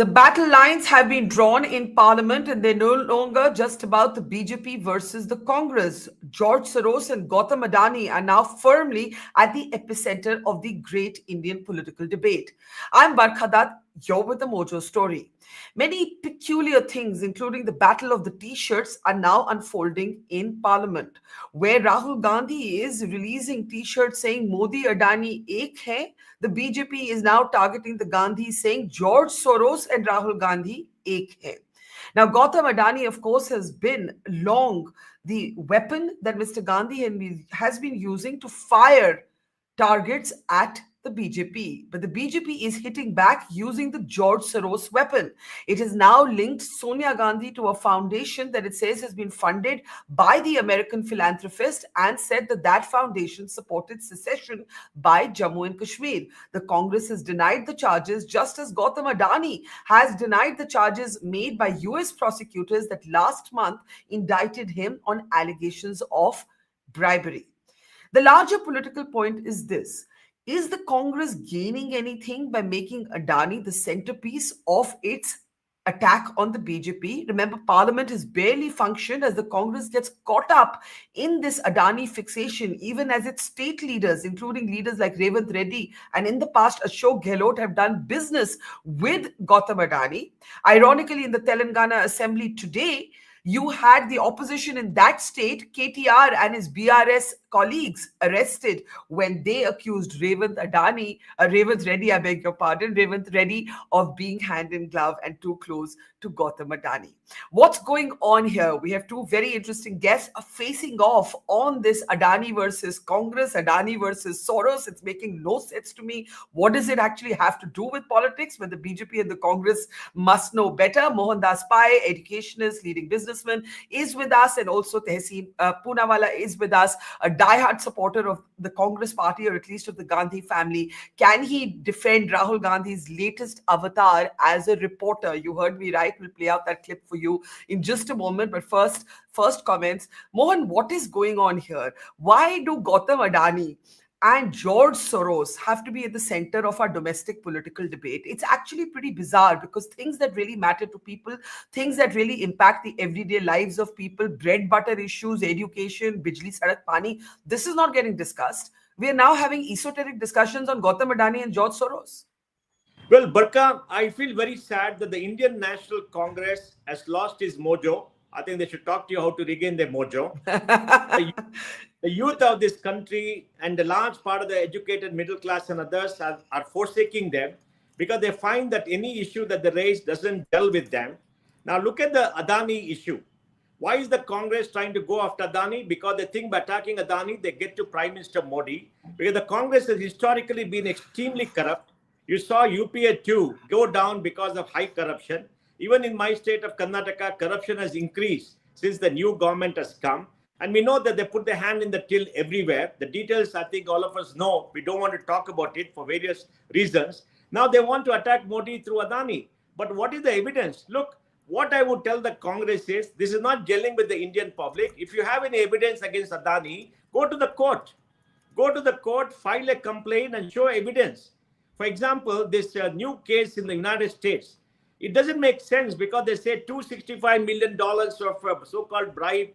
The battle lines have been drawn in parliament and they're no longer just about the BJP versus the Congress. George Soros and Gautam Adani are now firmly at the epicenter of the great Indian political debate. I'm Barkha Dutt, you're with the Mojo Story. Many peculiar things, including the battle of the t-shirts, are now unfolding in parliament, where Rahul Gandhi is releasing t-shirts saying Modi Adani ek hai. The BJP is now targeting the Gandhi saying George Soros and Rahul Gandhi ek hai. Now, Gautam Adani, of course, has been long the weapon that Mr. Gandhi has been using to fire targets at the BJP. But the BJP is hitting back using the George Soros weapon. It has now linked Sonia Gandhi to a foundation that it says has been funded by the American philanthropist and said that that foundation supported secession by Jammu and Kashmir. The Congress has denied the charges, just as Gautam Adani has denied the charges made by US prosecutors that last month indicted him on allegations of bribery. The larger political point is this. Is the Congress gaining anything by making Adani the centerpiece of its attack on the BJP? Remember, Parliament has barely functioned as the Congress gets caught up in this Adani fixation, even as its state leaders, including leaders like Revanth Reddy and in the past Ashok Gehlot, have done business with Gautam Adani. Ironically, in the Telangana Assembly today, you had the opposition in that state, KTR and his BRS colleagues, arrested when they accused Revanth Reddy, I beg your pardon, Revanth Reddy, of being hand in glove and too close to Gautam Adani. What's going on here? We have two very interesting guests facing off on this Adani versus Congress, Adani versus Soros. It's making no sense to me. What does it actually have to do with politics when the BJP and the Congress must know better? Mohandas, educationist, leading businessman, is with us, and also Tehseen Poonawalla is with us, a diehard supporter of the Congress party, or at least of the Gandhi family. Can he defend Rahul Gandhi's latest avatar as a reporter? You heard me right. We'll play out that clip for you in just a moment. But first comments. Mohan, what is going on here? Why do Gautam Adani and George Soros have to be at the center of our domestic political debate? It's actually pretty bizarre, because things that really matter to people, things that really impact the everyday lives of people, bread butter issues, education, bijli, sadak, pani, this is not getting discussed. We are now having esoteric discussions on Gautam Adani and George Soros. Well, Barkha, I feel very sad that the Indian National Congress has lost its mojo. I think they should talk to you how to regain their mojo. The youth of this country and the large part of the educated middle class and others are forsaking them because they find that any issue that they raise doesn't gel with them. Now look at the Adani issue. Why is the Congress trying to go after Adani? Because they think by attacking Adani, they get to Prime Minister Modi. Because the Congress has historically been extremely corrupt. You saw UPA 2 go down because of high corruption. Even in my state of Karnataka, corruption has increased since the new government has come. And we know that they put their hand in the till everywhere. The details, I think all of us know. We don't want to talk about it for various reasons. Now they want to attack Modi through Adani. But what is the evidence? Look, what I would tell the Congress is, this is not gelling with the Indian public. If you have any evidence against Adani, go to the court. Go to the court, file a complaint and show evidence. For example, this new case in the United States, it doesn't make sense because they say $265 million of so-called bribe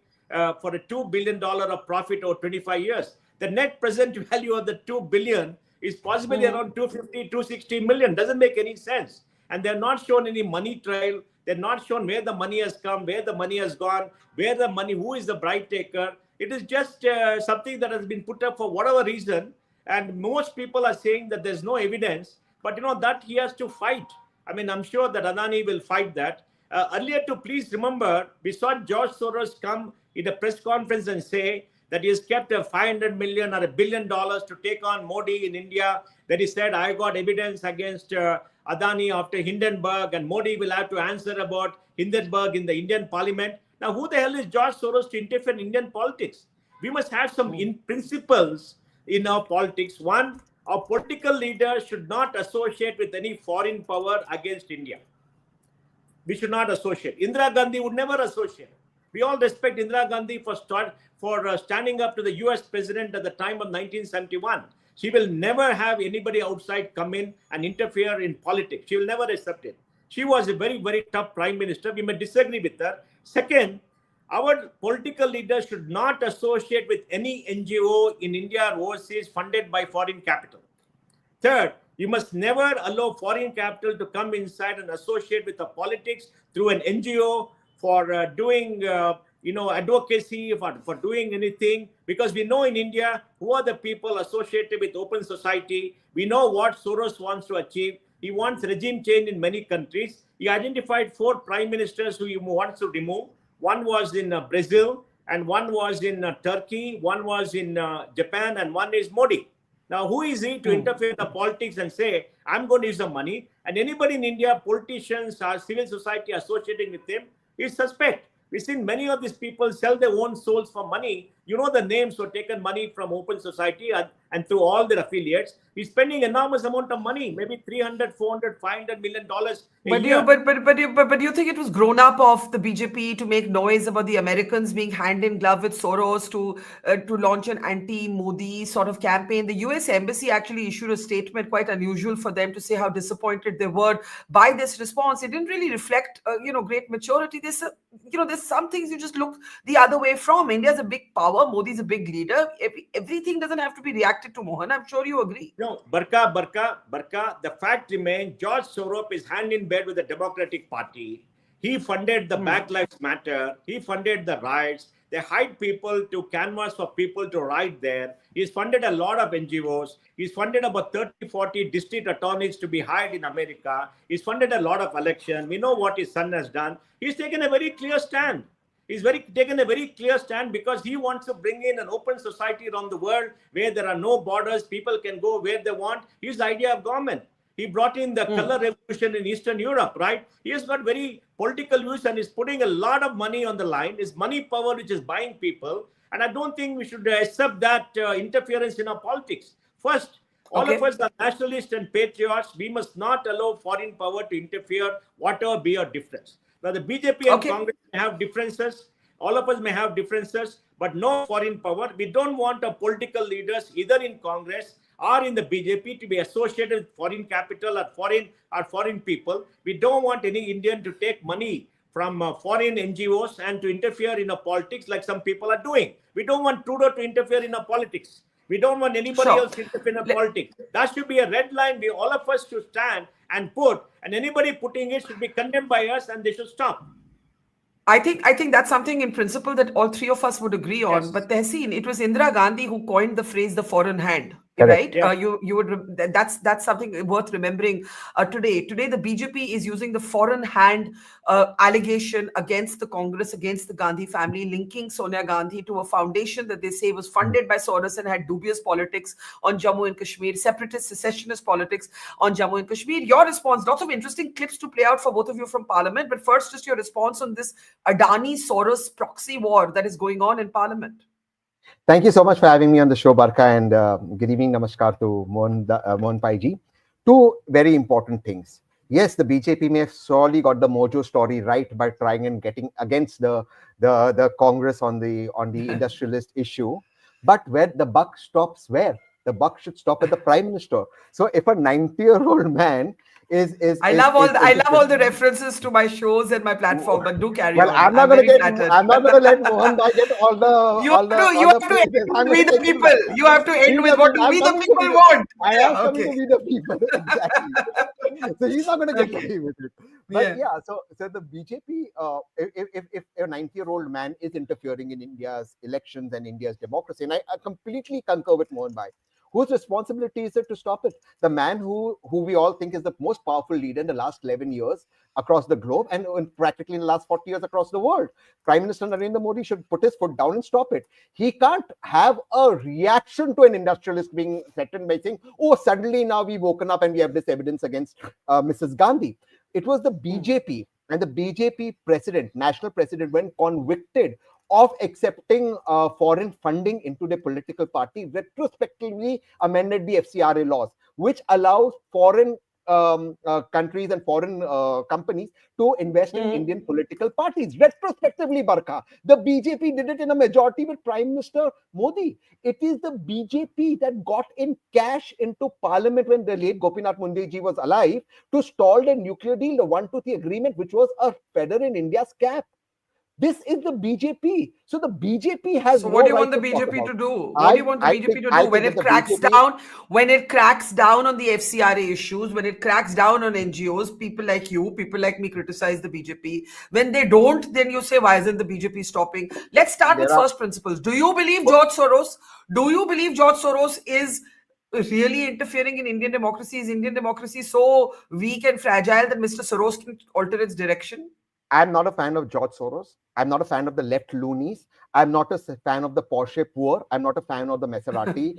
for a $2 billion of profit over 25 years. The net present value of the $2 billion is possibly around 250, 260 million. Doesn't make any sense. And they're not shown any money trail. They're not shown where the money has come, where the money has gone, where the money, who is the bribe taker. It is just something that has been put up for whatever reason. And most people are saying that there's no evidence. But you know, that he has to fight. I mean, I'm sure that Adani will fight that. Earlier, to please remember, we saw George Soros come in a press conference and say that he has kept a $500 million or $1 billion to take on Modi in India. That he said, I got evidence against Adani after Hindenburg, and Modi will have to answer about Hindenburg in the Indian parliament. Now, who the hell is George Soros to interfere in Indian politics? We must have some principles in our politics. One, our political leaders should not associate with any foreign power against India. We should not associate. Indira Gandhi would never associate. We all respect Indira Gandhi for standing up to the US president at the time of 1971. She will never have anybody outside come in and interfere in politics. She will never accept it. She was a very, very tough prime minister. We may disagree with her. Second, our political leaders should not associate with any NGO in India or overseas funded by foreign capital. Third, you must never allow foreign capital to come inside and associate with the politics through an NGO for doing, advocacy, for doing anything. Because we know in India who are the people associated with open society. We know what Soros wants to achieve. He wants regime change in many countries. He identified 4 prime ministers who he wants to remove. One was in Brazil, and one was in Turkey, one was in Japan, and one is Modi. Now, who is he to interfere in the politics and say, I'm going to use the money? And anybody in India, politicians or civil society associating with him, is suspect. We've seen many of these people sell their own souls for money. You know the names who have taken money from open society and through all their affiliates. He's spending enormous amount of money, maybe 300, 400, 500 million dollars a year. But do you think it was grown up of the BJP to make noise about the Americans being hand in glove with Soros to launch an anti-Modi sort of campaign? The US Embassy actually issued a statement, quite unusual for them to say how disappointed they were by this response. It didn't really reflect, great maturity. There's some things you just look the other way from. India's a big power. Modi's a big leader. Everything doesn't have to be reacted to, Mohan. I'm sure you agree. No, Barkha, the fact remains, George Soros is hand in bed with the Democratic Party. He funded the Black Lives Matter. He funded the riots. They hired people to canvass for people to ride there. He's funded a lot of NGOs. He's funded about 30, 40 district attorneys to be hired in America. He's funded a lot of election. We know what his son has done. He's taken a very clear stand. He's taken a very clear stand because he wants to bring in an open society around the world where there are no borders. People can go where they want. His idea of government. He brought in the color revolution in Eastern Europe, right? He has got very political views and is putting a lot of money on the line. It's money power which is buying people. And I don't think we should accept that interference in our politics. First, all of us are nationalists and patriots. We must not allow foreign power to interfere, whatever be our difference. Now, the BJP and Congress may have differences. All of us may have differences, but no foreign power. We don't want our political leaders, either in Congress or in the BJP, to be associated with foreign capital or foreign people. We don't want any Indian to take money from foreign NGOs and to interfere in our politics like some people are doing. We don't want Trudeau to interfere in our politics. We don't want anybody else to interfere in our politics. That should be a red line. All of us should stand and put, and anybody putting it should be condemned by us, and they should stop. I think that's something in principle that all three of us would agree on. Yes. But Tehseen, it was Indira Gandhi who coined the phrase "the foreign hand." Right? Yeah. You would that's something worth remembering today. Today, the BJP is using the foreign hand allegation against the Congress, against the Gandhi family, linking Sonia Gandhi to a foundation that they say was funded by Soros and had dubious politics on Jammu and Kashmir, separatist, secessionist politics on Jammu and Kashmir. Your response, lots of interesting clips to play out for both of you from Parliament. But first, just your response on this Adani-Soros proxy war that is going on in Parliament. Thank you so much for having me on the show, Barkha, and good evening, namaskar to Mohan Pai ji. Two very important things. Yes, the BJP may have surely got the Mojo Story right by trying and getting against the Congress on the industrialist issue, but where the buck stops, where the buck should stop at the Prime Minister. So if a 90-year-old man I love all the references to my shows and my platform, but do carry on. I'm not going to let Mohan Bhai get all the. You have to end with the people. You have to end with what we the people want. I am coming to be the people. Exactly. So he's not going to get away with it. But so the BJP, if a 90-year-old man is interfering in India's elections and India's democracy, and I completely concur with Mohan Bhai. Whose responsibility is it to stop it? The man who we all think is the most powerful leader in the last 11 years across the globe and practically in the last 40 years across the world. Prime Minister Narendra Modi should put his foot down and stop it. He can't have a reaction to an industrialist being threatened by saying, oh, suddenly now we've woken up and we have this evidence against Mrs. Gandhi. It was the BJP and the BJP president, national president, when convicted of accepting foreign funding into the political party, retrospectively amended the FCRA laws, which allows foreign countries and foreign companies to invest in Indian political parties. Retrospectively, Barkha, the BJP did it in a majority with Prime Minister Modi. It is the BJP that got in cash into parliament when the late Gopinath Mundeji was alive to stall the nuclear deal, the 123 agreement, which was a feather in India's cap. This is the BJP. So the BJP has So what do no you right want the to talk BJP about. to do? What do you want the BJP to do I when think that it the cracks BJP, down? When it cracks down on the FCRA issues, when it cracks down on NGOs, people like you, people like me criticize the BJP. When they don't, then you say, why isn't the BJP stopping? Let's start with there are first principles. Do you believe George Soros? Do you believe George Soros is really interfering in Indian democracy? Is Indian democracy so weak and fragile that Mr. Soros can alter its direction? I'm not a fan of George Soros. I'm not a fan of the left loonies. I'm not a fan of the Porsche poor. I'm not a fan of the Maserati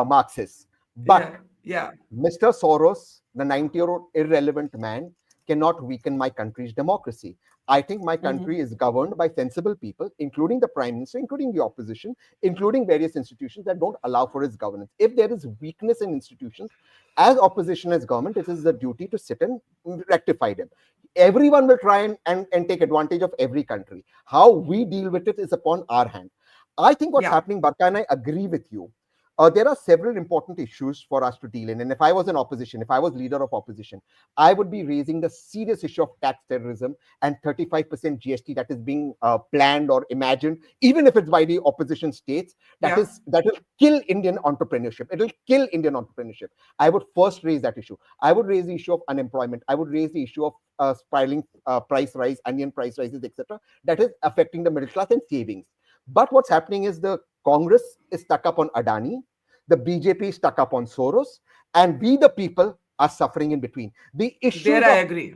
Marxists. But Yeah, yeah. Mr. Soros, the 90-year-old irrelevant man, cannot weaken my country's democracy. I think my country is governed by sensible people, including the Prime Minister, including the opposition, including various institutions that don't allow for its governance. If there is weakness in institutions, as opposition as government, it is the duty to sit and rectify them. Everyone will try and take advantage of every country. How we deal with it is upon our hand. I think what's happening, Barkha, and I agree with you. There are several important issues for us to deal in. And if I was in opposition, if I was leader of opposition, I would be raising the serious issue of tax terrorism and 35% GST that is being planned or imagined, even if it's by the opposition states, that will kill Indian entrepreneurship. It will kill Indian entrepreneurship. I would first raise that issue. I would raise the issue of unemployment. I would raise the issue of spiraling price rise, onion price rises, etc., that is affecting the middle class and savings. But what's happening is the Congress is stuck up on Adani, the BJP is stuck up on Soros, and we, the people, are suffering in between. The issues I agree.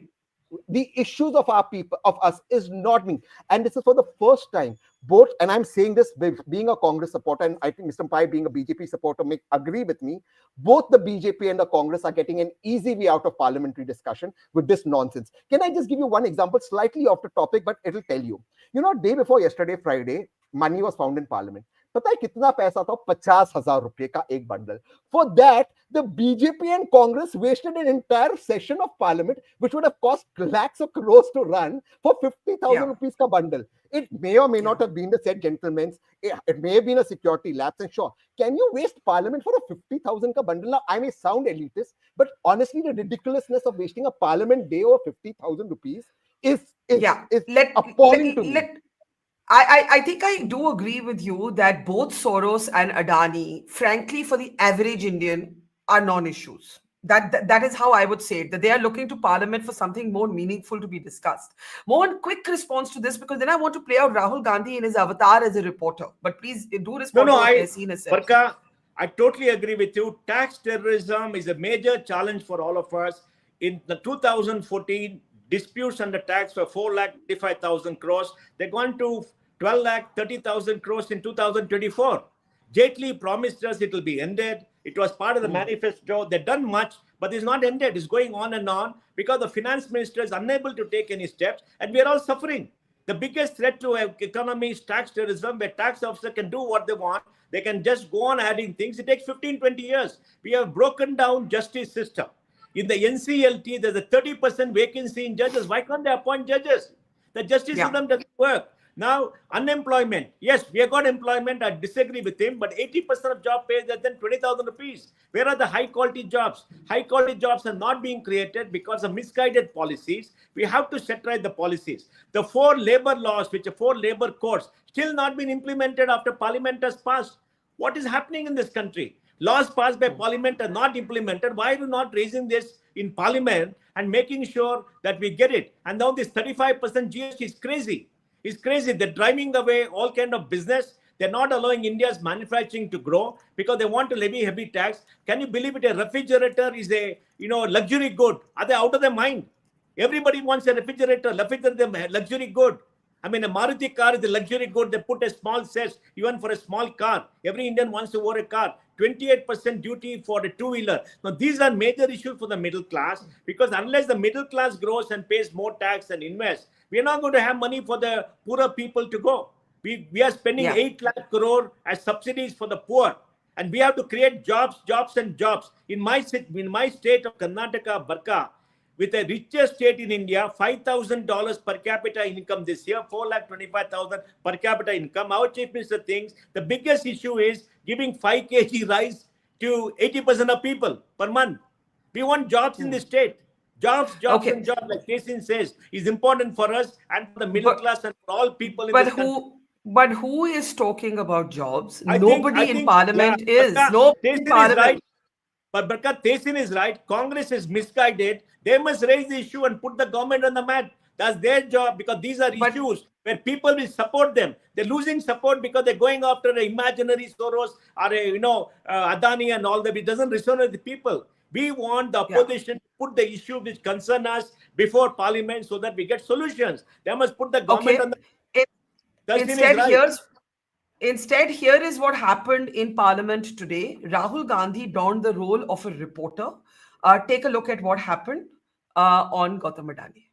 The issues of our people, of us, is not being, and this is for the first time. Both, and I'm saying this being a Congress supporter, and I think Mr. Pai being a BJP supporter may agree with me. Both the BJP and the Congress are getting an easy way out of parliamentary discussion with this nonsense. Can I just give you one example, slightly off the topic, but it'll tell you. Day before yesterday, Friday, money was found in parliament. पता है कितना पैसा था? 50,000 रुपए का एक bundle. For that, the BJP and Congress wasted an entire session of parliament, which would have cost lakhs of crores to run, for 50,000 rupees ka bundle. It may or may not have been the said gentleman's. It may have been a security lapse. And sure, can you waste parliament for a 50,000 ka bundle? Now, I may sound elitist, but honestly, the ridiculousness of wasting a parliament day over 50,000 rupees is appalling to me. I think I do agree with you that both Soros and Adani, frankly, for the average Indian, are non-issues. That is how I would say it, that they are looking to parliament for something more meaningful to be discussed. Mohan, quick response to this, because then I want to play out Rahul Gandhi in his avatar as a reporter. But please do respond to what Tehseen has said. Barkha, I totally agree with you. Tax terrorism is a major challenge for all of us. In the 2014, disputes under tax were 4,35,000 crores. They're gone to 12,30,000 crores in 2024. Jaitley promised us it will be ended. It was part of the manifesto. They've done much, but it's not ended. It's going on and on because the finance minister is unable to take any steps, and we are all suffering. The biggest threat to our economy is tax terrorism, where tax officers can do what they want. They can just go on adding things. It takes 15, 20 years. We have broken down justice system. In the NCLT, there's a 30% vacancy in judges. Why can't they appoint judges? The justice system doesn't work. Now, unemployment. Yes, we have got employment. I disagree with him, but 80% of job pays less than 20,000 rupees. Where are the high-quality jobs? High-quality jobs are not being created because of misguided policies. We have to set right the policies. The 4 labor laws, which are 4 labor codes, still not been implemented after Parliament has passed. What is happening in this country? Laws passed by Parliament are not implemented. Why are you not raising this in Parliament and making sure that we get it? And now this 35% GST is crazy. It's crazy. They're driving away all kind of business. They're not allowing India's manufacturing to grow because they want to levy heavy tax. Can you believe it? A refrigerator is a luxury good. Are they out of their mind? Everybody wants a refrigerator. Luxury good. I mean, a Maruti car is a luxury good. They put a small cess even for a small car. Every Indian wants to own a car. 28% duty for a two-wheeler. Now, these are major issues for the middle class because unless the middle class grows and pays more tax and invests, we are not going to have money for the poorer people to go. We are spending 8 lakh crore as subsidies for the poor. And we have to create jobs, jobs and jobs. In my state of Karnataka, Barkha, with the richest state in India, $5,000 per capita income this year, 4,25,000 per capita income. Our Chief Minister thinks the biggest issue is giving 5 kg rice to 80% of people per month. We want jobs in the state. Jobs, jobs Okay. and jobs, like Tehseen says, is important for us and for the middle class and for all people in But this country. but who is talking about jobs? I Nobody in think, yeah, parliament is. Barkha, Nobody in Tehseen is parliament. right. But Barkha, Tehseen is right. Congress is misguided. They must raise the issue and put the government on the mat. That's their job, because these are issues where people will support them. They're losing support because they're going after an imaginary Soros or Adani and all that. It doesn't resonate with the people. We want the opposition to put the issue which concern us before parliament so that we get solutions. They must put the government on the... Instead, right. Instead, here is what happened in Parliament today. Rahul Gandhi donned the role of a reporter. Take a look at what happened on Gautam Adani.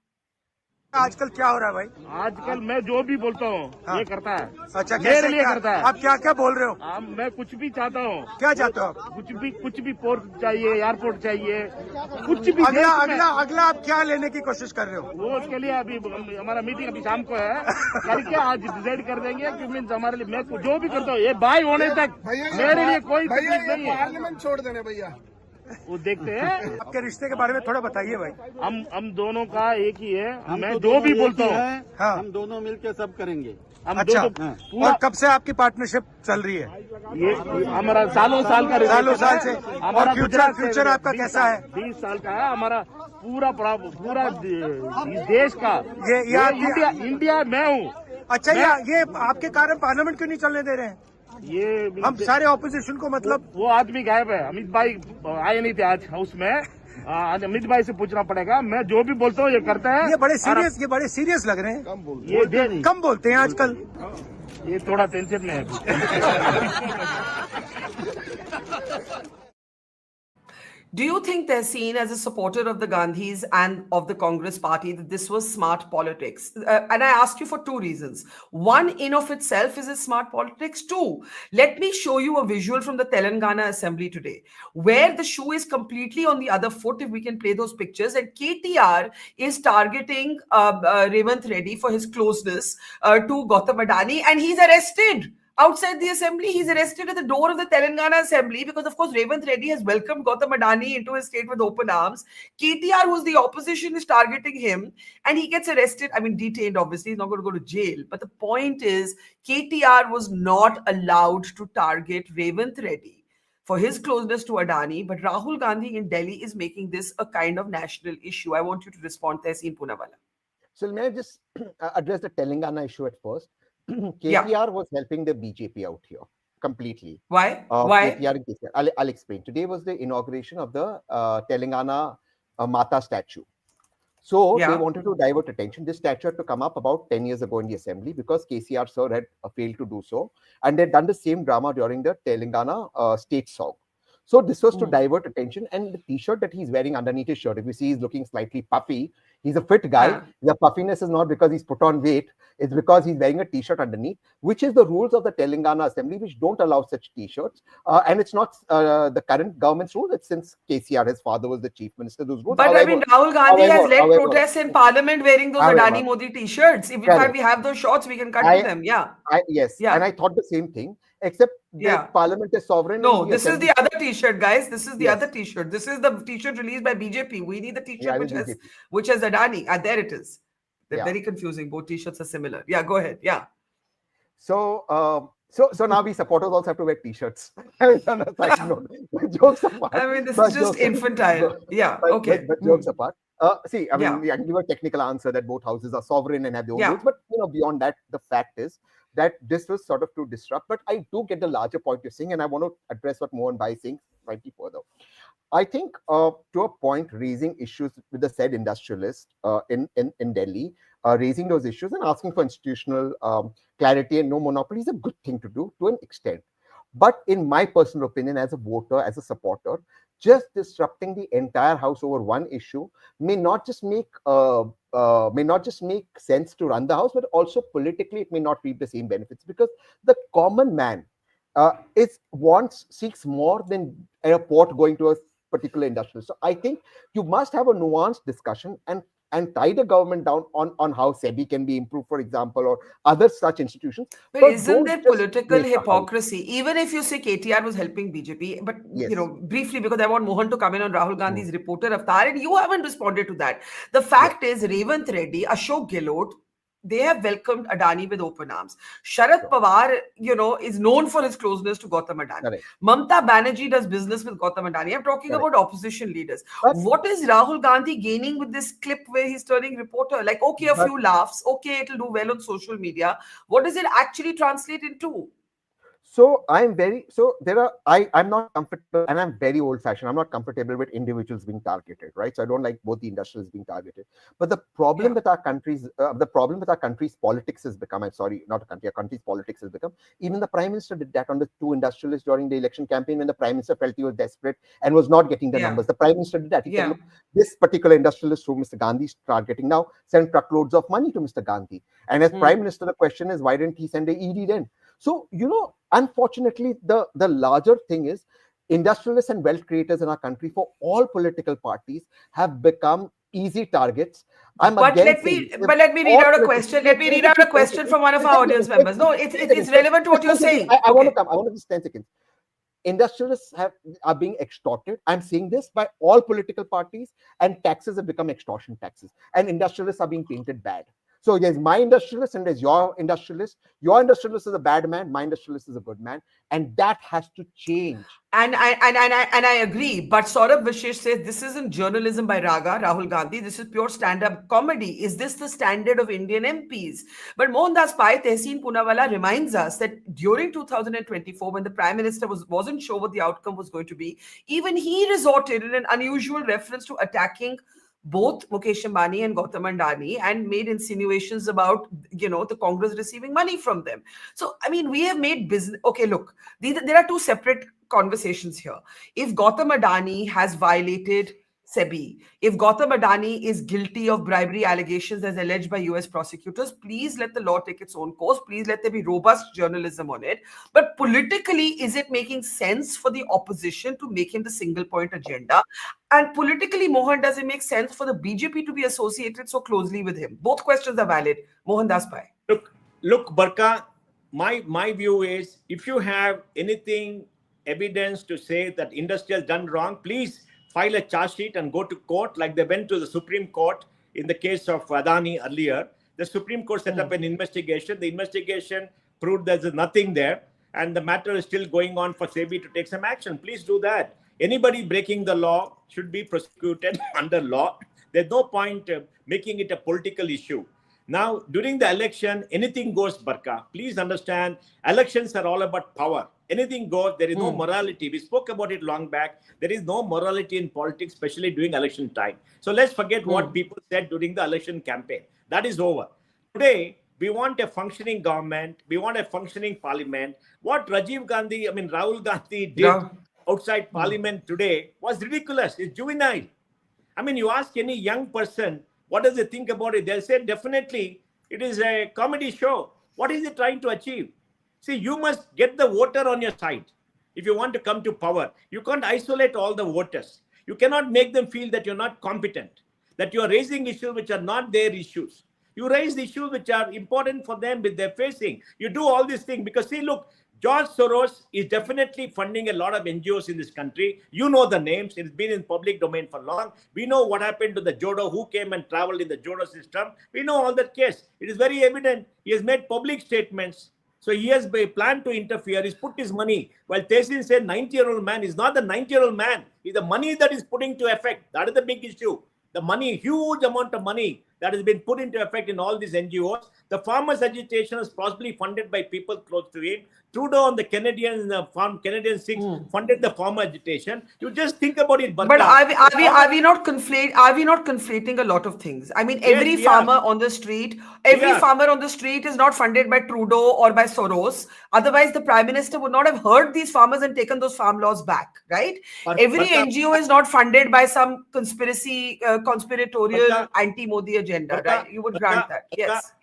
आजकल क्या हो रहा है भाई? आजकल मैं जो भी बोलता हूँ ये करता है। अच्छा, मेरे लिए करता है। आप क्या क्या बोल रहे हो? मैं कुछ भी चाहता हूँ। क्या चाहते हो आप? कुछ भी पोर्ट चाहिए, एयरपोर्ट चाहिए, कुछ भी। अगला आप क्या लेने की कोशिश कर रहे हो? वो उसके लिए अभी हमारा मीटिंग अभी शाम को है, करके आज डिसाइड कर देंगे कि मीन्स हमारे लिए मैं जो भी करता हूँ ये बाय होने तक मेरे लिए कोई तकलीफ नहीं है। पार्लियामेंट छोड़ देने भैया, वो देखते हैं। आपके रिश्ते के बारे में थोड़ा बताइए भाई। हम दोनों का एक ही है। मैं जो भी बोलता हूँ हम दोनों मिलकर सब करेंगे। अच्छा, और कब से आपकी पार्टनरशिप चल रही है? ये हमारा सालों साल का सालों साल से। और फ्यूचर आपका कैसा है? 20 साल का है हमारा। पूरा इस देश का ये इंडिया मैं हूँ। अच्छा, ये आपके कारण पार्लियामेंट क्यों नहीं चलने दे रहे हैं? ये हम सारे ऑपोजिशन को, मतलब वो आदमी गायब है। अमित भाई आए नहीं थे आज हाउस में। आज अमित भाई से पूछना पड़ेगा। मैं जो भी बोलता हूँ ये करता है। ये बड़े सीरियस लग रहे हैं। ये कम बोलते हैं आजकल। ये थोड़ा टेंशन में है। Do you think they're seen as a supporter of the Gandhis and of the Congress party that this was smart politics? And I ask you for two reasons. One, in of itself, is it smart politics? Two, let me show you a visual from the Telangana assembly today, where the shoe is completely on the other foot, if we can play those pictures. And KTR is targeting Revanth Reddy for his closeness to Gautam Adani, and he's arrested. Outside the assembly, he's arrested at the door of the Telangana assembly because, of course, Revanth Reddy has welcomed Gautam Adani into his state with open arms. KTR, who's the opposition, is targeting him and he gets arrested. I mean, detained, obviously. He's not going to go to jail. But the point is, KTR was not allowed to target Revanth Reddy for his closeness to Adani. But Rahul Gandhi in Delhi is making this a kind of national issue. I want you to respond, Tehseen Poonawalla. So may I just address the Telangana issue at first? KTR was helping the BJP out here completely. Why? Why? KTR and KCR. I'll explain. Today was the inauguration of the Telangana Mata statue. So they wanted to divert attention. This statue had to come up about 10 years ago in the assembly because KCR sir had failed to do so. And they'd done the same drama during the Telangana state song. So this was to divert attention. And the t-shirt that he's wearing underneath his shirt, if you see he's looking slightly puffy, he's a fit guy. The puffiness is not because he's put on weight. It's because he's wearing a t-shirt underneath, which is the rules of the Telangana assembly, which don't allow such t-shirts. And it's not the current government's rule. It's since KCR, his father was the chief minister, those rules. But however, I mean, Rahul Gandhi has led protests in parliament wearing those Adani Modi t-shirts. If we have those shots, we can cut to them. Yes. And I thought the same thing, except the parliament is sovereign. No, this is the other t-shirt, guys. This is the other t-shirt. This is the t-shirt released by BJP. We need the t-shirt which has Adani. There it is. They're very confusing. Both t-shirts are similar. Yeah, go ahead. Yeah. So now we supporters also have to wear t-shirts. Jokes apart. I mean, this is just infantile. But jokes apart. See, I mean, I can give a technical answer that both houses are sovereign and have their own rules. But beyond that, the fact is that this was sort of to disrupt. But I do get the larger point you're saying, and I want to address what Mohan Bhai is saying slightly further. I think to a point, raising issues with the said industrialist in Delhi, raising those issues and asking for institutional clarity and no monopoly is a good thing to do to an extent. But in my personal opinion, as a voter, as a supporter, just disrupting the entire house over one issue may not just make sense to run the house, but also politically it may not reap the same benefits because the common man seeks more than a port going to a particular industrial. So I think you must have a nuanced discussion and tie the government down on how SEBI can be improved, for example, or other such institutions. But But isn't don't there just political make a house. hypocrisy? Even if you say KTR was helping BJP, but Yes. briefly, because I want Mohan to come in on Rahul Gandhi's reporter avatar, and you haven't responded to that. The Yes. fact is, Revant Reddy, Ashok Gehlot, they have welcomed Adani with open arms. Sharad Sure. Pawar, is known for his closeness to Gautam Adani. Correct. Mamta Banerjee does business with Gautam Adani. I'm talking Correct. about opposition leaders. But- What is Rahul Gandhi gaining with this clip where he's turning reporter? Like, okay, a But- few laughs. Okay, it'll do well on social media. What does it actually translate into? So I'm not comfortable, and I'm very old fashioned. I'm not comfortable with individuals being targeted, right? So I don't like both the industrialists being targeted. But the problem with our country's politics has become, I'm sorry, not a country, our country's politics has become, even the Prime Minister did that on the two industrialists during the election campaign when the Prime Minister felt he was desperate and was not getting the numbers. The Prime Minister did that. He said, look, this particular industrialist who Mr. Gandhi is targeting now sent truckloads of money to Mr. Gandhi. And as Prime Minister, the question is, why didn't he send a ED then? So, unfortunately, the larger thing is industrialists and wealth creators in our country for all political parties have become easy targets. But let me read out a question. Let me read out a question from one of our audience members. No, it's relevant to what you're saying. I want to just 10 seconds. Industrialists are being extorted. I'm saying this by all political parties, and taxes have become extortion taxes, and industrialists are being painted bad. So there's my industrialist and there's your industrialist. Your industrialist is a bad man. My industrialist is a good man, and that has to change. And I agree. But Saurabh Vishesh says this isn't journalism by Rahul Gandhi. This is pure stand-up comedy. Is this the standard of Indian MPs? But Mohandas Pai, Tehseen Poonawalla reminds us that during 2024, when the Prime Minister wasn't sure what the outcome was going to be, even he resorted in an unusual reference to attacking both Mukesh Ambani and Gautam Adani and made insinuations about, the Congress receiving money from them. So, I mean, we have made business. Okay, look, there are two separate conversations here. If Gautam Adani has violated SEBI, if Gautam Adani is guilty of bribery allegations as alleged by US prosecutors, please let the law take its own course. Please let there be robust journalism on it. But politically, is it making sense for the opposition to make him the single point agenda? And politically, Mohan, does it make sense for the BJP to be associated so closely with him? Both questions are valid. Mohandas Pai. Look, Barkha, my view is, if you have anything, evidence to say that industry has done wrong, please file a charge sheet and go to court, like they went to the Supreme Court in the case of Adani earlier. The Supreme Court set up an investigation. The investigation proved there's nothing there, and the matter is still going on for SEBI to take some action. Please do that. Anybody breaking the law should be prosecuted under law. There's no point making it a political issue. Now, during the election, anything goes, Barkha. Please understand, elections are all about power. Anything goes. There is no morality. We spoke about it long back. There is no morality in politics, especially during election time. So let's forget what people said during the election campaign. That is over. Today, we want a functioning government. We want a functioning parliament. What Rahul Gandhi did outside parliament today was ridiculous. It's juvenile. I mean, you ask any young person, what does they think about it? They'll say, definitely, it is a comedy show. What is it trying to achieve? See, you must get the voter on your side if you want to come to power. You can't isolate all the voters. You cannot make them feel that you're not competent, that you're raising issues which are not their issues. You raise issues which are important for them, which they're facing. You do all these things because, see, look, George Soros is definitely funding a lot of NGOs in this country. You know the names. It's been in public domain for long. We know what happened to the Jodo, who came and traveled in the Jodo system. We know all that case. It is very evident. He has made public statements. So he has a plan to interfere. He's put his money. While Tehseen said 90-year-old man is not the 90-year-old man. It's the money that is putting to effect. That is the big issue. The money, huge amount of money that has been put into effect in all these NGOs. The farmers' agitation is possibly funded by people close to him. Trudeau and the Canadian Six funded the farmer agitation. You just think about it. But are we not conflating a lot of things? I mean, every farmer on the street is not funded by Trudeau or by Soros. Otherwise, the Prime Minister would not have heard these farmers and taken those farm laws back, right? Every NGO is not funded by some conspiratorial anti-Modi agenda, right? You would grant that, yes.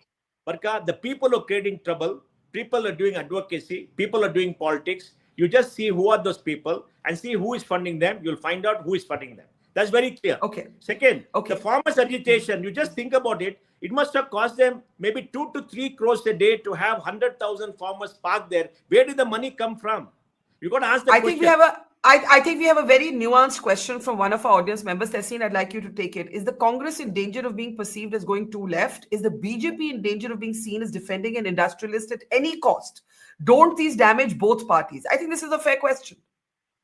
Barkha, the people who are creating trouble people are doing advocacy, people are doing politics. You just see who are those people and see who is funding them. You'll find out who is funding them. That's very clear. Okay. Second, Okay. the farmers' agitation, you just think about it. It must have cost them maybe 2 to 3 crores a day to have 100,000 farmers parked there. Where did the money come from? You got to ask the question. I think we have a very nuanced question from one of our audience members. Tehseen, I'd like you to take it. Is the Congress in danger of being perceived as going too left? Is the BJP in danger of being seen as defending an industrialist at any cost? Don't these damage both parties? I think this is a fair question.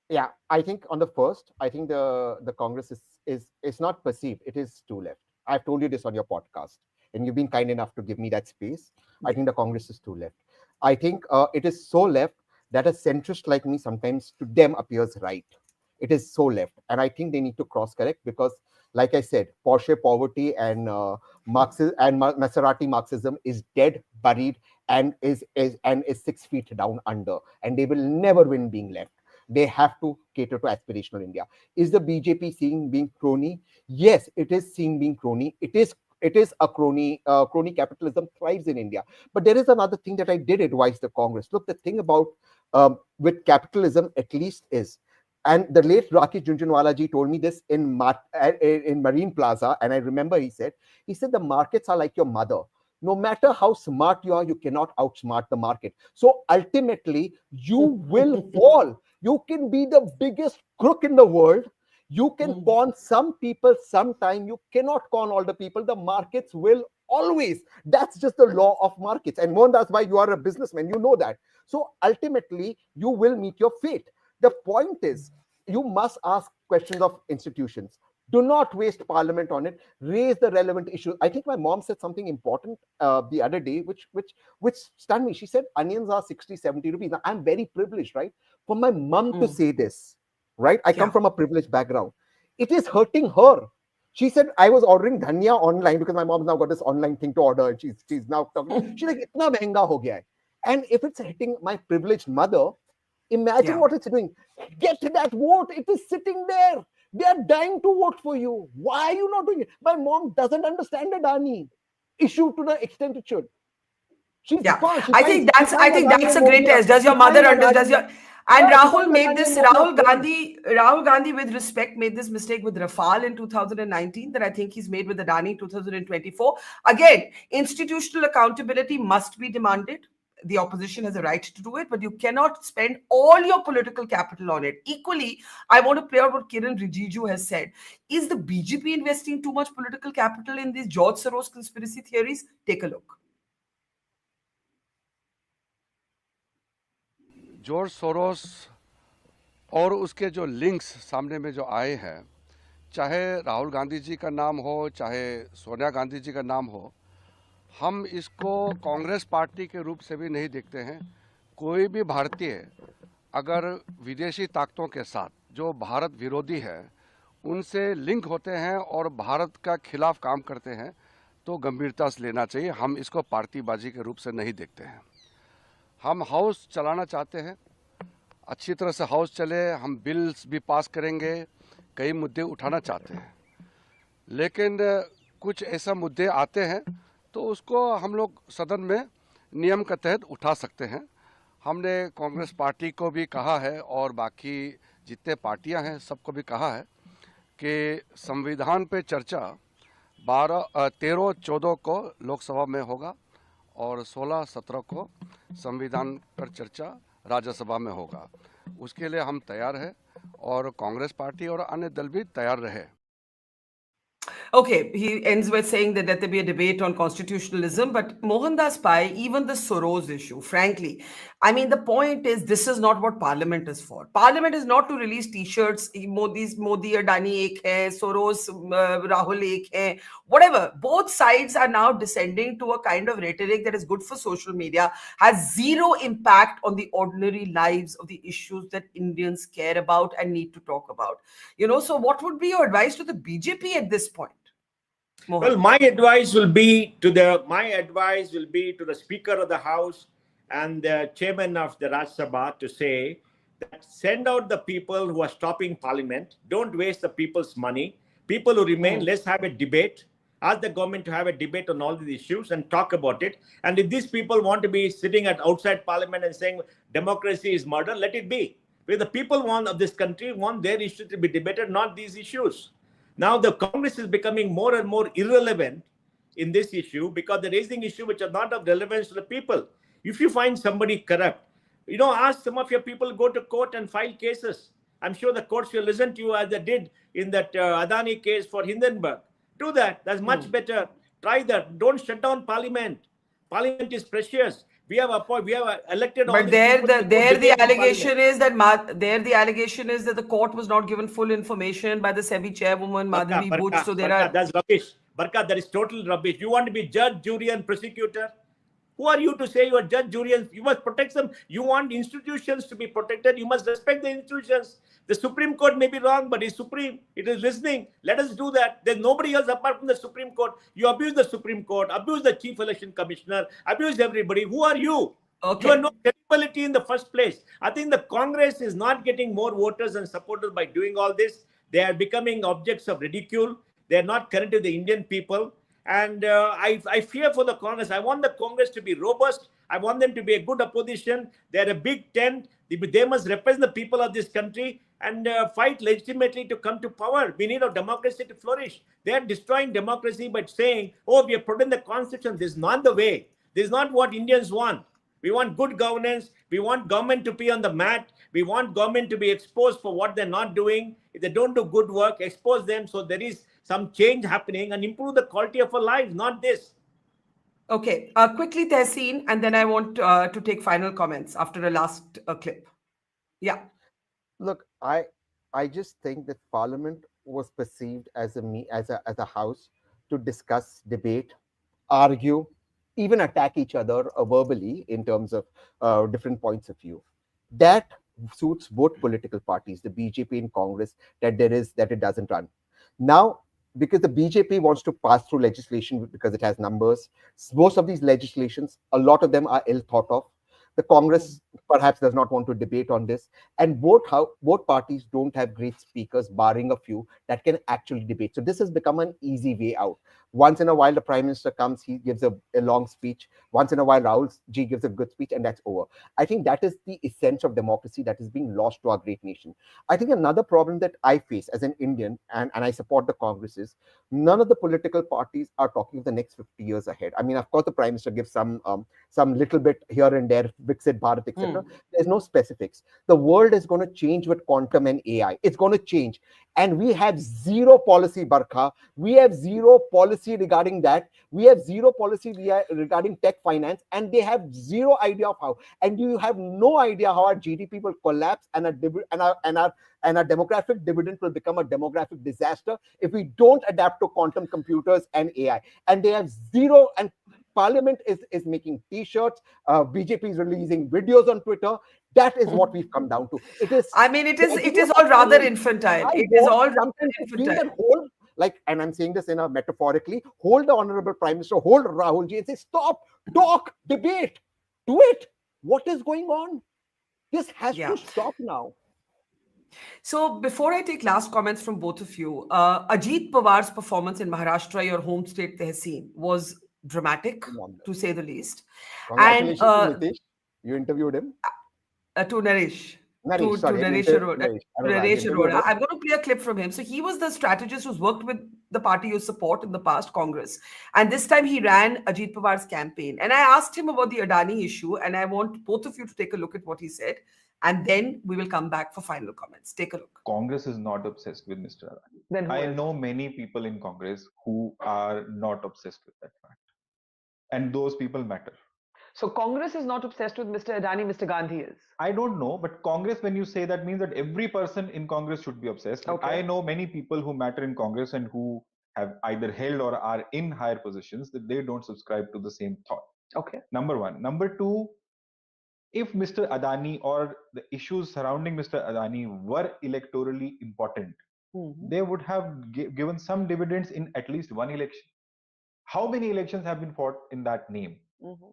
Yeah, I think on the first, I think the Congress is not perceived. It is too left. I've told you this on your podcast, and you've been kind enough to give me that space. I think the Congress is too left. I think it is so left that a centrist like me sometimes to them appears right. It is so left, and I think they need to cross correct because, like I said, Porsche poverty and Marxism and Maserati Marxism is dead, buried, and is 6 feet down under, and they will never win being left. They have to cater to aspirational India. Is the BJP seeing being crony? Yes, it is seeing being crony. It is a crony capitalism thrives in India. But there is another thing that I did advise the Congress. Look, the thing about with capitalism at least is, and the late Rakesh Jhunjhunwala ji told me this in Marine Plaza, and I remember he said the markets are like your mother. No matter how smart you are, you cannot outsmart the market. So ultimately, you will fall. You can be the biggest crook in the world. You can con some people sometime. You cannot con all the people. The markets will always. That's just the law of markets. And Mohan, that's why you are a businessman. You know that. So ultimately, you will meet your fate. The point is, you must ask questions of institutions. Do not waste parliament on it. Raise the relevant issues. I think my mom said something important the other day, which stunned me. She said onions are 60, 70 rupees. Now, I'm very privileged, right? For my mom to say this, right? I come from a privileged background. It is hurting her. She said, I was ordering dhania online because my mom's now got this online thing to order. And she's now talking. She's like, itna mehenga ho gaya hai. And if it's hitting my privileged mother, imagine what it's doing. Get that vote. It is sitting there. They are dying to vote for you. Why are you not doing it? My mom doesn't understand Adani issue to the extent it should. I think that's a great test. Does your mother understand? And Rahul Gandhi, with respect, made this mistake with Rafale in 2019 that I think he's made with Adani in 2024. Again, institutional accountability must be demanded. The opposition has a right to do it, but you cannot spend all your political capital on it. Equally, I want to play out what Kiran Rijiju has said. Is the BJP investing too much political capital in these George Soros conspiracy theories? Take a look. George Soros और उसके जो links सामने में जो आए हैं, चाहे राहुल गांधी जी का नाम हो, चाहे सोनिया गांधी जी का नाम हो, हम इसको कांग्रेस पार्टी के रूप से भी नहीं देखते हैं। कोई भी भारतीय अगर विदेशी ताकतों के साथ जो भारत विरोधी है उनसे लिंक होते हैं और भारत का खिलाफ काम करते हैं तो गंभीरता से लेना चाहिए। हम इसको पार्टीबाजी के रूप से नहीं देखते हैं। हम हाउस चलाना चाहते हैं, अच्छी तरह से हाउस चले, हम बिल्स भी पास करेंगे, कई मुद्दे उठाना चाहते हैं, लेकिन कुछ ऐसा मुद्दे आते हैं तो उसको हम लोग सदन में नियम के तहत उठा सकते हैं। हमने कांग्रेस पार्टी को भी कहा है और बाकी जितने पार्टियां हैं सबको भी कहा है कि संविधान पे चर्चा 13-14 को लोकसभा में होगा और 16-17 को संविधान पर चर्चा राज्यसभा में होगा। उसके लिए हम तैयार हैं और कांग्रेस पार्टी और अन्य दल भी तैयार रहे। Okay, he ends with saying that there be a debate on constitutionalism, but Mohandas Pai, even the Soros issue, frankly, I mean, the point is this is not what Parliament is for. Parliament is not to release T-shirts, Modi, Adani ek hai, Soros, Rahul ek hai, whatever. Both sides are now descending to a kind of rhetoric that is good for social media, has zero impact on the ordinary lives of the issues that Indians care about and need to talk about. You know, so what would be your advice to the BJP at this point? Mohan. Well, my advice will be to the Speaker of the House and the Chairman of the Rajya Sabha to say that send out the people who are stopping Parliament. Don't waste the people's money. People who remain, let's have a debate. ask the government to have a debate on all these issues and talk about it. And if these people want to be sitting at outside parliament and saying democracy is murder, let it be. Because the people of this country want their issues to be debated, not these issues. Now the Congress is becoming more and more irrelevant in this issue because they're raising issues which are not of relevance to the people. If you find somebody corrupt, ask some of your people to go to court and file cases. I'm sure the courts will listen to you as they did in that Adani case for Hindenburg. Do that. That's much better. Try that. Don't shut down Parliament. Parliament is precious. We have elected all But these people. the allegation is that the court was not given full information by the SEBI chairwoman Madhavi Buch. So that's rubbish. Barkha, that is total rubbish. You want to be judge, jury, and prosecutor? Who are you to say you are judge, jury, and you must protect them? You want institutions to be protected. You must respect the institutions. The Supreme Court may be wrong, but it's supreme. It is listening. Let us do that. There's nobody else apart from the Supreme Court. You abuse the Supreme Court, abuse the Chief Election Commissioner, abuse everybody. Who are you? Okay. You are no credibility in the first place. I think the Congress is not getting more voters and supporters by doing all this. They are becoming objects of ridicule. They are not current to the Indian people. And I fear for the Congress. I want the Congress to be robust. I want them to be a good opposition. They're a big tent. They must represent the people of this country and fight legitimately to come to power. We need our democracy to flourish. They're destroying democracy by saying, oh, we are protecting the constitution. This is not the way. This is not what Indians want. We want good governance. We want government to be on the mat. We want government to be exposed for what they're not doing. If they don't do good work, expose them so there is some change happening and improve the quality of our lives, not this. Okay. Quickly, Tehseen, and then I want to take final comments after a last clip. Yeah. Look, I just think that Parliament was perceived as a house to discuss, debate, argue, even attack each other verbally in terms of different points of view. That suits both political parties, the BJP and Congress, that it doesn't run. Now, because the BJP wants to pass through legislation because it has numbers, most of these legislations, a lot of them are ill thought of. The Congress perhaps does not want to debate on this, and both parties don't have great speakers, barring a few that can actually debate. So this has become an easy way out. Once in a while, the Prime Minister comes, he gives a long speech. Once in a while, Rahul ji gives a good speech, and that's over. I think that is the essence of democracy that is being lost to our great nation. I think another problem that I face as an Indian, and I support the Congress, is none of the political parties are talking of the next 50 years ahead. I mean, of course, the Prime Minister gives some little bit here and there, Viksit Bharat, etc. There's no specifics. The world is going to change with quantum and AI. It's going to change. And we have zero policy, Barkha. We have zero policy regarding that. We have zero policy regarding tech finance, and they have zero idea of how. And you have no idea how our GDP will collapse and our demographic dividend will become a demographic disaster if we don't adapt to quantum computers and AI. And they have zero. And Parliament is making T-shirts. BJP is releasing videos on Twitter. That is what we've come down to. It is. I mean, it is all rather infantile. It is all rather infantile. And I'm saying this in a metaphorically, hold the Honorable Prime Minister, hold Rahul ji and say, stop, talk, debate, do it. What is going on? This has to stop now. So before I take last comments from both of you, Ajit Pawar's performance in Maharashtra, your home state, Tehseen, was dramatic, to say the least. Congratulations to Nitish. You interviewed him? To Naresh. Naresh Arora. I'm going to play a clip from him. So he was the strategist who's worked with the party you support in the past, Congress. And this time he ran Ajit Pawar's campaign. And I asked him about the Adani issue, and I want both of you to take a look at what he said. And then we will come back for final comments. Take a look. Congress is not obsessed with Mr. Adani. I know many people in Congress who are not obsessed with that fact. And those people matter. So Congress is not obsessed with Mr. Adani, Mr. Gandhi is? I don't know, but Congress, when you say that, means that every person in Congress should be obsessed. Okay. I know many people who matter in Congress and who have either held or are in higher positions that they don't subscribe to the same thought. Okay. Number one. Number two, if Mr. Adani or the issues surrounding Mr. Adani were electorally important, they would have given some dividends in at least one election. How many elections have been fought in that name?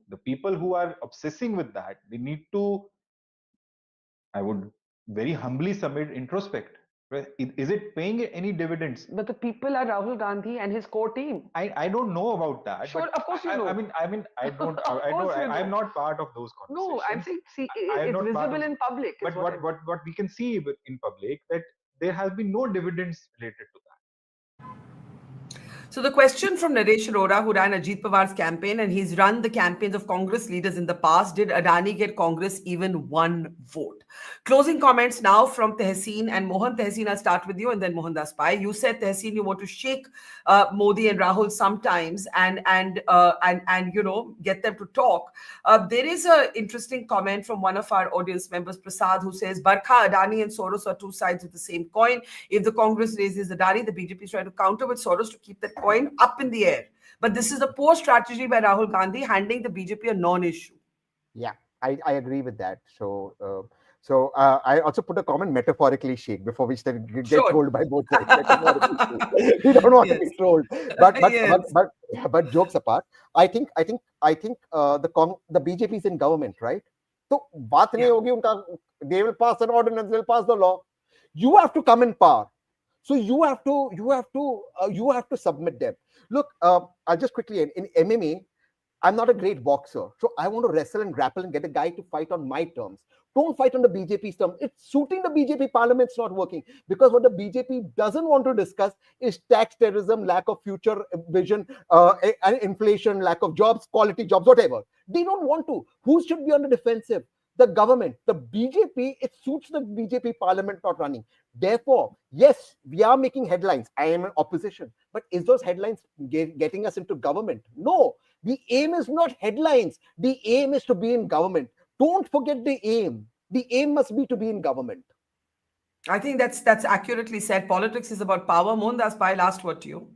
The people who are obsessing with that, they need to, I would very humbly submit, introspect. Is it paying any dividends? But the people are Rahul Gandhi and his core team. I don't know about that. Sure, but of course you know. I don't. Of course you know. I'm not part of those conversations. No, I'm saying, see, I am it's not part visible of. in public. But what we can see in public, that there has been no dividends related to that. So the question from Naresh Arora, who ran Ajit Pawar's campaign, and he's run the campaigns of Congress leaders in the past, did Adani get Congress even one vote? Closing comments now from Tehseen and Mohan. Tehseen, I'll start with you, and then Mohandas Pai. You said, Tehseen, you want to shake Modi and Rahul sometimes and get them to talk. There is an interesting comment from one of our audience members, Prasad, who says Barkha, Adani, and Soros are two sides of the same coin. If the Congress raises Adani, the BJP is trying to counter with Soros to keep that coin up in the air. But this is a poor strategy by Rahul Gandhi, handing the BJP a non-issue. Yeah, I agree with that. So I also put a comment, metaphorically shake, before we get trolled by both sides. We don't want to be trolled. But jokes apart, I think the BJP is in government, right? So baat nahi hogi unka, they will pass an ordinance, they'll pass the law. You have to come in power. So you have to submit them. Look, I'll just quickly in MMA. I'm not a great boxer, so I want to wrestle and grapple and get a guy to fight on my terms. Don't fight on the BJP's terms. It's suiting the BJP parliament's not working, because what the BJP doesn't want to discuss is tax terrorism, lack of future vision, inflation, lack of jobs, quality jobs, whatever. They don't want to. Who should be on the defensive? The government. The BJP, it suits the BJP parliament not running. Therefore, yes, we are making headlines. I am in opposition. But is those headlines getting us into government? No. The aim is not headlines. The aim is to be in government. Don't forget the aim. The aim must be to be in government. I think that's accurately said. Politics is about power. Mohandas Pai, last word to you.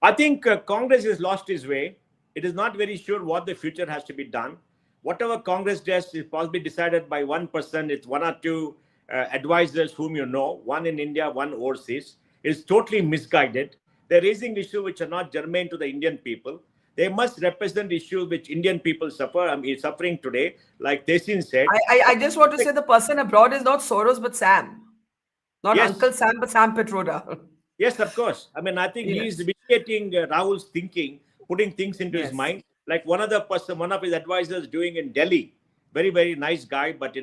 I think Congress has lost its way. It is not very sure what the future has to be done. Whatever Congress does is possibly decided by one person. It's one or two advisors whom you know, one in India, one overseas. It's totally misguided. They're raising issues which are not germane to the Indian people. They must represent issues which Indian people suffer. Suffering today, like Tehseen said. I just want to say the person abroad is not Soros but Sam. Not Uncle Sam, but Sam Petroda. Yes, of course. I think he is vitiating Rahul's thinking, putting things into his mind. Like one of his advisors doing in Delhi. Very, very nice guy, but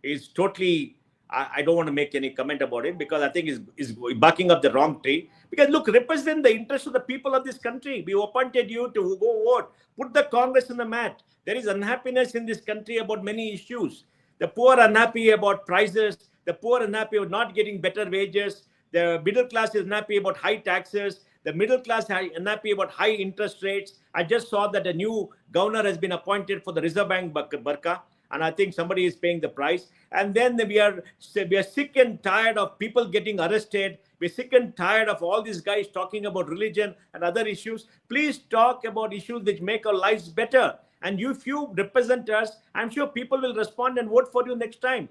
he's totally... I don't want to make any comment about it, because I think he's barking up the wrong tree. Because look, represent the interest of the people of this country. We appointed you to go vote. Put the Congress on the mat. There is unhappiness in this country about many issues. The poor are unhappy about prices. The poor are unhappy about not getting better wages. The middle class is unhappy about high taxes. The middle class is unhappy about high interest rates. I just saw that a new governor has been appointed for the Reserve Bank, Barkha. And I think somebody is paying the price. And then we are sick and tired of people getting arrested. We're sick and tired of all these guys talking about religion and other issues. Please talk about issues which make our lives better. And if you represent us, I'm sure people will respond and vote for you next time.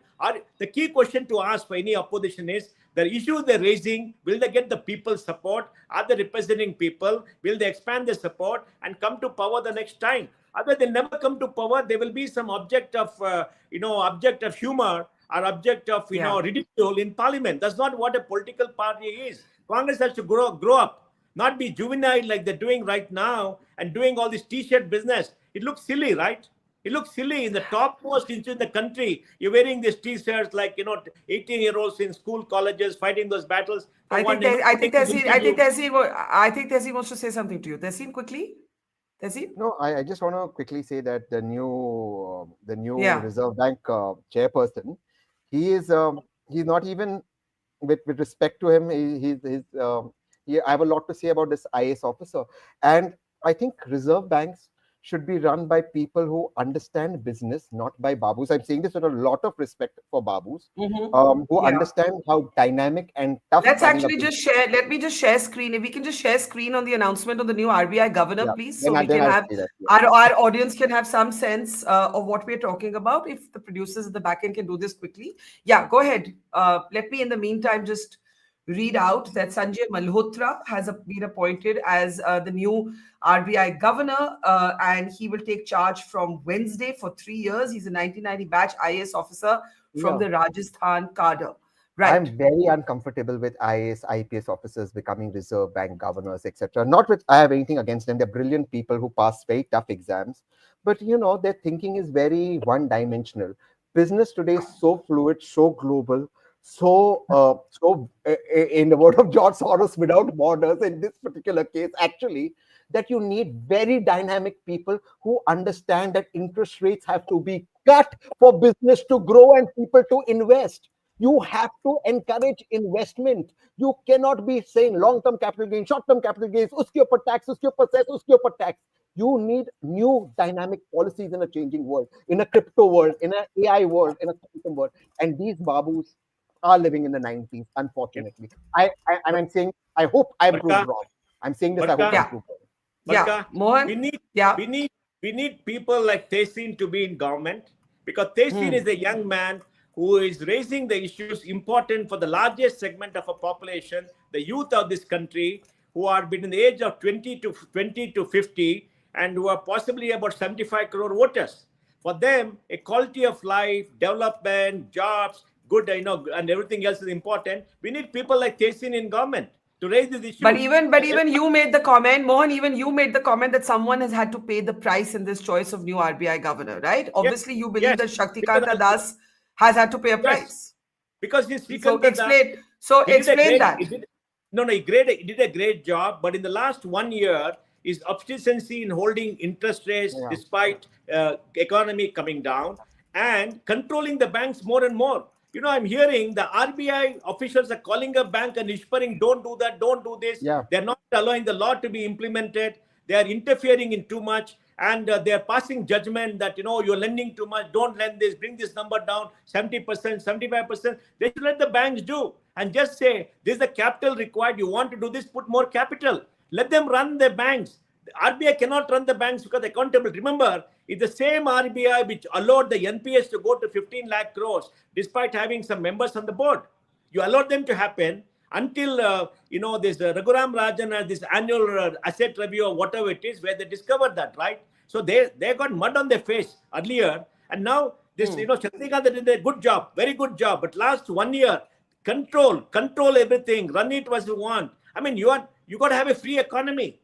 The key question to ask for any opposition is, the issues they're raising, will they get the people's support? Are they representing people? Will they expand their support and come to power the next time? Otherwise, they never come to power. There will be some object of humor or object of ridicule in parliament. That's not what a political party is. Congress has to grow up, not be juvenile like they're doing right now and doing all this T-shirt business. It looks silly, right? It looks silly. In the topmost institute in the country, you're wearing these T-shirts like 18-year-olds in school, colleges, fighting those battles. I think Tehseen wants to say something to you. Tehseen, quickly. No, I just want to quickly say that the new Reserve Bank chairperson, he's not even with respect to him. I have a lot to say about this IAS officer, and I think Reserve Banks should be run by people who understand business, not by babus. I'm saying this with a lot of respect for babus, who understand how dynamic and tough. Let's actually just share. Let me just share screen. If we can just share screen on the announcement of the new RBI governor, please, so we can have our audience can have some sense of what we're talking about. If the producers at the back end can do this quickly, go ahead. Let me, in the meantime, just read out that Sanjay Malhotra has been appointed as the new RBI governor, and he will take charge from Wednesday for 3 years. He's a 1990 batch IAS officer from the Rajasthan cadre. Right. I'm very uncomfortable with IAS, IPS officers becoming Reserve Bank governors, etc. Not with I have anything against them. They're brilliant people who pass very tough exams, but their thinking is very one-dimensional. Business today is so fluid, so global, in the word of George Soros, without borders. In this particular case, actually, that you need very dynamic people who understand that interest rates have to be cut for business to grow and people to invest. You have to encourage investment. You cannot be saying long-term capital gains, short-term capital gains, uske upar tax, uske upar cess, uske upar tax. You need new dynamic policies in a changing world, in a crypto world, in an AI world, in a quantum world. And these babus are living in the 90s, unfortunately. I'm saying, I hope I'm proved wrong. I'm saying this, I hope I'm proved wrong. Yeah, Mohan? We need people like Tehseen to be in government, because Tehseen is a young man who is raising the issues important for the largest segment of a population, the youth of this country, who are between the age of 20 to 50, and who are possibly about 75 crore voters. For them, a quality of life, development, jobs, good, and everything else is important. We need people like Tehseen in government to raise these issues. But even you made the comment, Mohan, even you made the comment that someone has had to pay the price in this choice of new RBI governor, right? Obviously, you believe that Shaktikanta Das has had to pay a price. Because he's explain that. He did a great job, but in the last 1 year, his obstinacy in holding interest rates despite economy coming down and controlling the banks more and more. I'm hearing the RBI officials are calling a bank and whispering, don't do that, don't do this. Yeah. They're not allowing the law to be implemented. They are interfering in too much. And they're passing judgment that, you're lending too much, don't lend this, bring this number down, 70%, 75%. They should let the banks do and just say, this is the capital required. You want to do this, put more capital. Let them run the banks. The RBI cannot run the banks because they're accountable. Remember, it's the same RBI which allowed the NPS to go to 15 lakh crores despite having some members on the board. You allowed them to happen until, this Raghuram Rajan has this annual asset review or whatever it is, where they discovered that, right? So they got mud on their face earlier. And now this, Shaktikanta did a good job, very good job. But last 1 year, control everything, run it as you want. I mean, you got to have a free economy.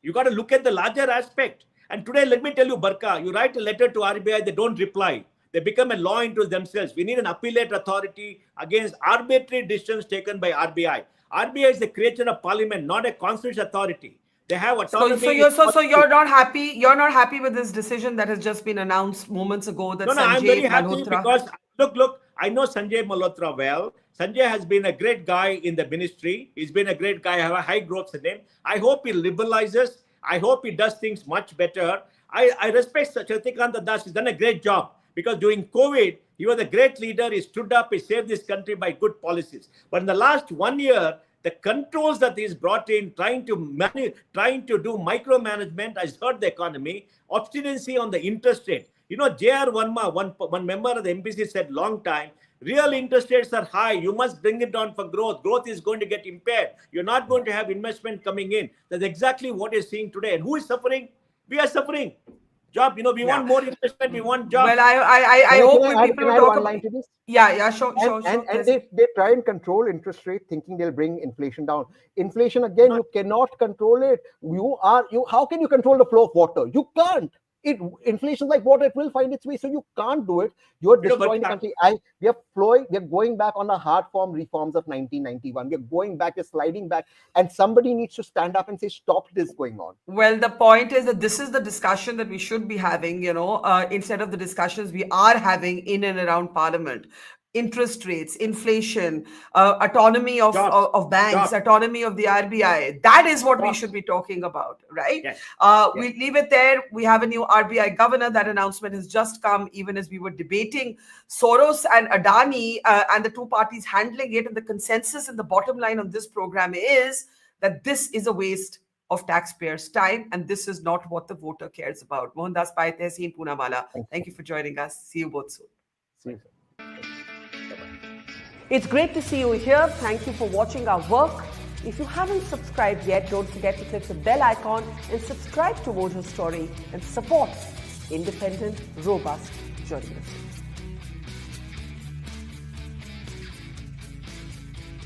You got to look at the larger aspect. And today, let me tell you, Barkha, you write a letter to RBI, they don't reply. They become a law into themselves. We need an appellate authority against arbitrary decisions taken by RBI. RBI is the creature of parliament, not a constitutional authority. They have autonomy. So you're not happy. You're not happy with this decision that has just been announced moments ago. That Sanjay I'm very happy Malhotra. Because look. I know Sanjay Malhotra well. Sanjay has been a great guy in the ministry. He's been a great guy. I have a high growth in him. I hope he liberalizes. I hope he does things much better. I respect Shaktikanta Das. He's done a great job because during COVID, he was a great leader. He stood up. He saved this country by good policies. But in the last 1 year, the controls that he's brought in, trying to do micromanagement has hurt the economy. Obstinacy on the interest rate. J.R. Verma, one member of the MPC said long time, real interest rates are high. You must bring it down for growth. Growth is going to get impaired. You're not going to have investment coming in. That's exactly what you're seeing today. And who is suffering? We are suffering. Job, we want more investment. We want jobs. Well, I hope when people talk about this. Sure. And they try and control interest rate, thinking they'll bring inflation down. Inflation, again, you cannot control it. How can you control the flow of water? You can't. Inflation is like water, it will find its way, so you can't do it. You're destroying the country. We are going back on the hard form reforms of 1991. We're going back, we're sliding back, and somebody needs to stand up and say, stop this going on. Well, the point is that this is the discussion that we should be having, instead of the discussions we are having in and around Parliament. Interest rates, inflation, autonomy of banks, autonomy of the RBI. That is what we should be talking about, right? Yes. We leave it there. We have a new RBI governor. That announcement has just come even as we were debating Soros and Adani and the two parties handling it. And the consensus and the bottom line on this program is that this is a waste of taxpayers' time, and this is not what the voter cares about. Mohandas, Tehseen, Poonawalla, thank you for joining us. See you both soon. See you. It's great to see you here. Thank you for watching our work. If you haven't subscribed yet, don't forget to click the bell icon and subscribe to Mojo Story and support independent, robust journalism.